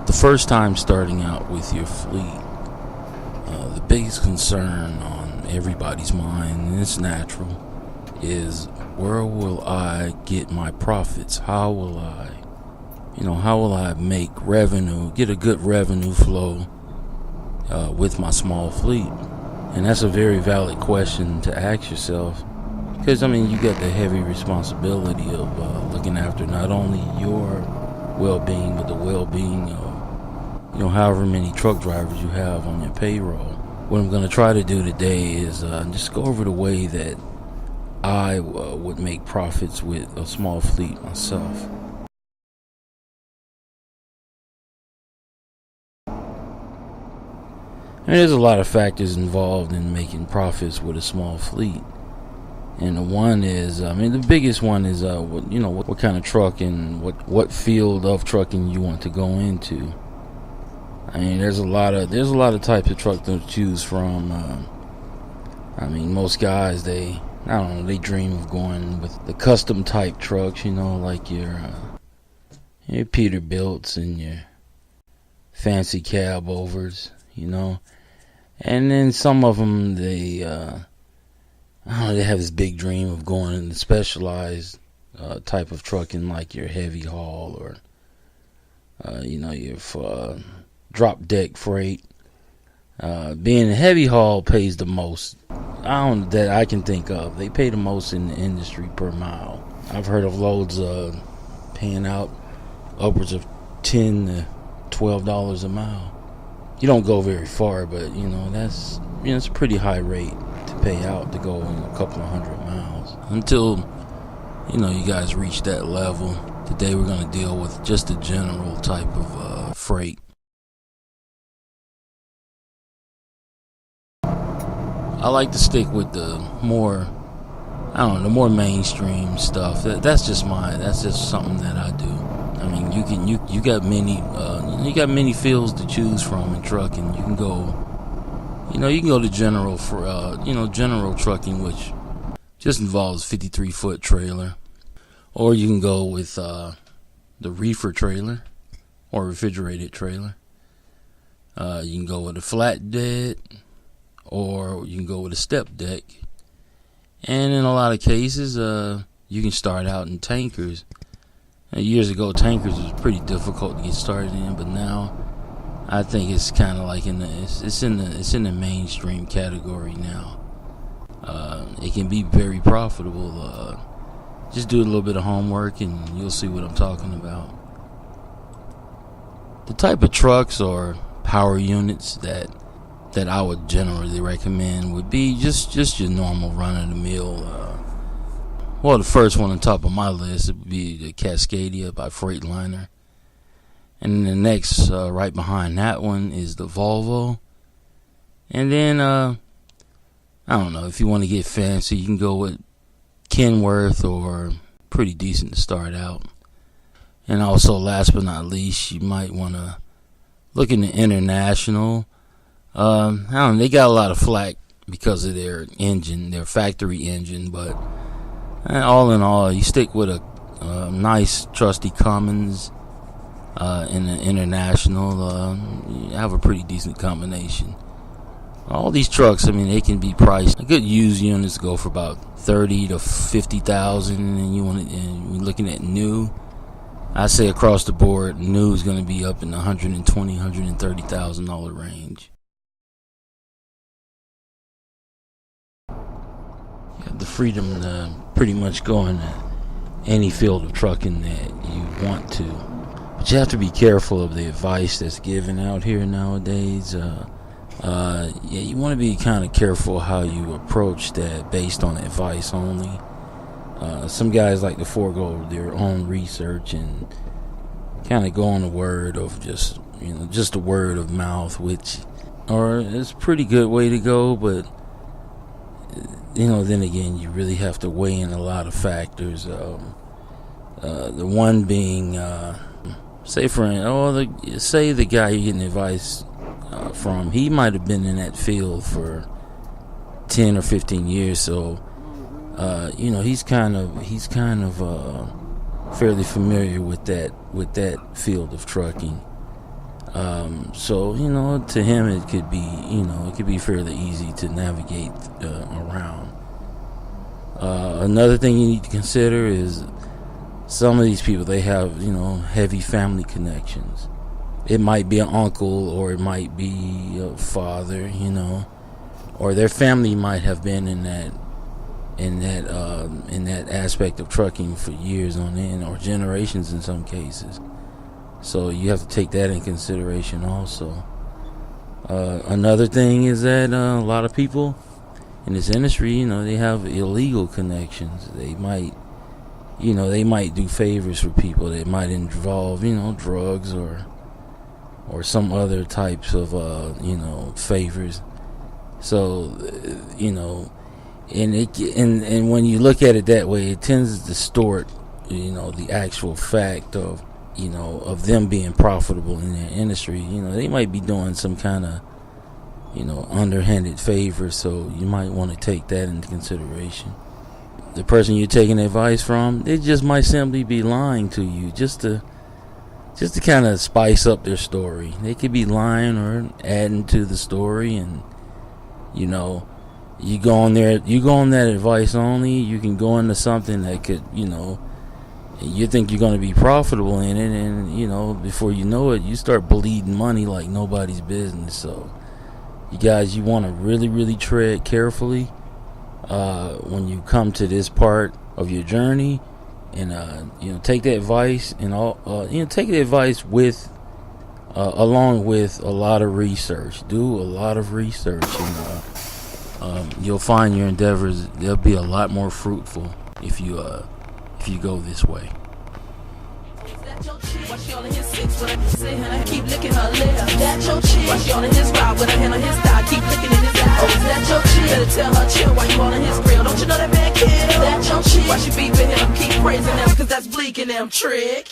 The first time starting out with your fleet, the biggest concern on everybody's mind, and it's natural, is where will I get my profits? How will I make revenue, get a good revenue flow with my small fleet? And that's a very valid question to ask yourself, because you got the heavy responsibility of looking after not only your well-being, but the well-being of however many truck drivers you have on your payroll. What I'm going to try to do today is just go over the way that I would make profits with a small fleet myself. And there's a lot of factors involved in making profits with a small fleet. And the one is, the biggest one is, what kind of truck and what field of trucking you want to go into. There's a lot of types of truck to choose from. Most guys, they dream of going with the custom type trucks, like your Peterbilts and your fancy cab overs, And then some of them, they have this big dream of going in the specialized type of trucking, like your heavy haul or, your drop deck freight. Being a heavy haul pays the most. That I can think of. They pay the most in the industry per mile. I've heard of loads paying out upwards of $10 to $12 a mile. You don't go very far, but that's it's a pretty high rate to pay out to go in a couple of 100 miles. Until you guys reach that level. Today we're going to deal with just a general type of freight. I like to stick with the more mainstream stuff. That's just something that I do. You got many fields to choose from in trucking. You can go to general general trucking, which just involves 53-foot trailer, or you can go with the reefer trailer or refrigerated trailer. You can go with a flatbed, or you can go with a step deck. And in a lot of cases, you can start out in tankers. Years ago, tankers was pretty difficult to get started in, but now I think it's kind of like in the mainstream category now. It can be very profitable. Just do a little bit of homework and you'll see what I'm talking about. The type of trucks or power units that I would generally recommend would be just your normal run-of-the-mill. The first one on top of my list would be the Cascadia by Freightliner. And the next, right behind that one, is the Volvo. And then, if you want to get fancy, you can go with Kenworth, or pretty decent to start out. And also, last but not least, you might want to look into International. They got a lot of flack because of their engine, their factory engine, but all in all, you stick with a nice, trusty Cummins in the International, you have a pretty decent combination. All these trucks, they can be priced. Good used units go for about $30,000 to $50,000, and you're looking at new. I say across the board, new is going to be up in the $120,000, $130,000 range. You have the freedom to pretty much go in any field of trucking that you want to, but you have to be careful of the advice that's given out here nowadays. You want to be kind of careful how you approach that based on advice only. Some guys like to forego their own research and kind of go on the word of just the word of mouth, which it's a pretty good way to go, but then again, you really have to weigh in a lot of factors. The one being, say the guy you're getting advice from, he might have been in that field for 10 or 15 years, so he's kind of fairly familiar with that field of trucking. So to him it could be fairly easy to navigate around. Another thing you need to consider is some of these people, they have heavy family connections. It might be an uncle, or it might be a father, or their family might have been in that aspect of trucking for years on end, or generations in some cases. So you have to take that in consideration also. Another thing is that a lot of people in this industry, they have illegal connections. They might do favors for people that might involve, drugs or some other types of, favors. So, and when you look at it that way, it tends to distort, the actual fact of, of them being profitable in their industry. They might be doing some kind of, underhanded favor, so you might want to take that into consideration. The person you're taking advice from, they just might simply be lying to you just to kind of spice up their story. They could be lying or adding to the story, and you go on that advice only. You can go into something that could, you think you're going to be profitable in it, and before you know it, you start bleeding money like nobody's business. So you guys, you want to really, really tread carefully when you come to this part of your journey, and take the advice, and take the advice with along with a lot of research. Do a lot of research, and you'll find your endeavors, they'll be a lot more fruitful if you go this way. Why she all in his six when I say her, I keep licking her lips. That your chick. Why she all in his ride with her hand on his thigh, keep licking in his eyes. Oh, is that your chick? Better tell her chill while you all in his grill. Don't you know that man kill? That your chick. Why she beefing him, keep praising him, cause that's bleak in them trick.